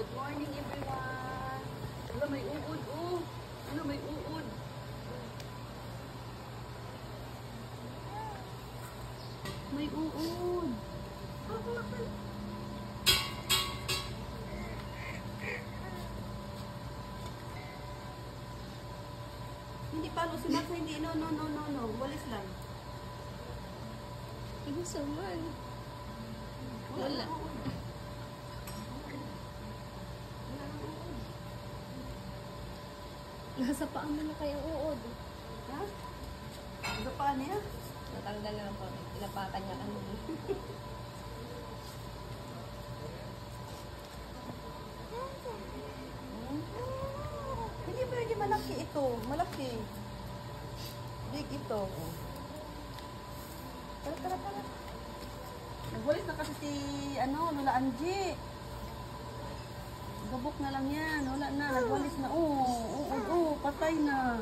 Good morning, everyone. Hello, may uod, oh. Hello, may uod. May uod. Hindi palo si Max, hindi. No. Walis lang. Hindi saman. Wala. Nasa paa mo na kayang uod. Ha? Sa paa niya? Natanggal na lang po. Inapakan niya kami. Hindi pwede malaki ito. Malaki. Big ito. Tara. Nagwalis na kasi si, Lola Angie. Gabok na lang yan. Wala na. Nagwalis na. Patay na.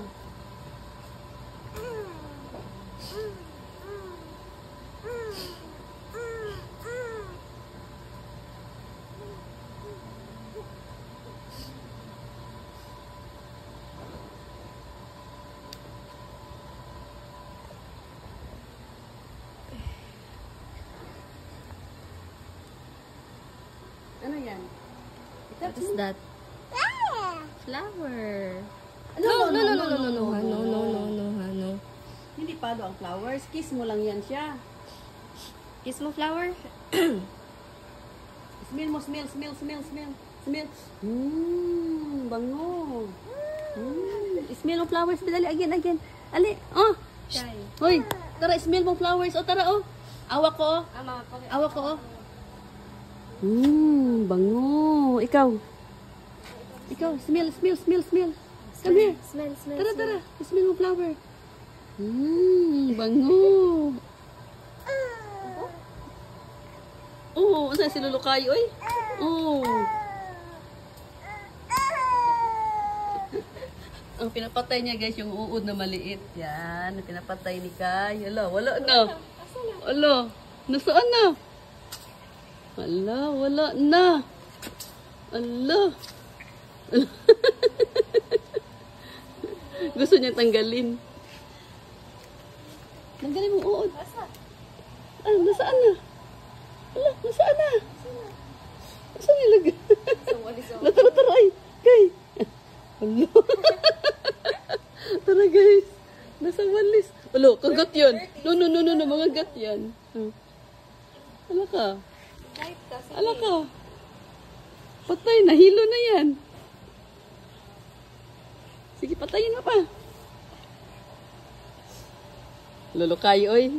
Ano yan? What is that? Flower. No. No. Hindi palo ang flowers. Kiss mo lang yan siya. Kiss mo flower? Smell mo, smell. Bango. Smell mo flowers. Dali, again. Ali, oh. Try. Hoy, tara, smell mo flowers. O, tara, oh. Awak ko, oh. Awak ko, oh. Bango. Ikaw, smell. Come here. Smell. Tara. Smell mo flower. Bango. Oh, saan si Lulukay, oy? Oh. Ang pinapatay niya, guys, yung uod na maliit. Yan, ang pinapatay ni Kai. Wala na. Nasaan na? Wala na. Gusto niya tanggalin. Tanggalin mong uod. Nasaan na? Nasaan na? Nasaan nilagay? Tara, ay. Kay. Tara, guys. Nasa walis. Kagat yan. No, mga gat yan. Ala ka. Patay, nahilo na yan. Sige, patayin mo pa. Lulukay, oy.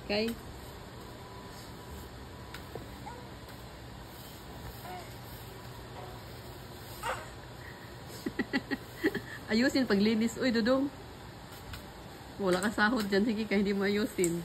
Okay. Ayusin paglinis. Uy, Dudong. Wala ka sahod dyan. Sige ka, hindi mo ayusin.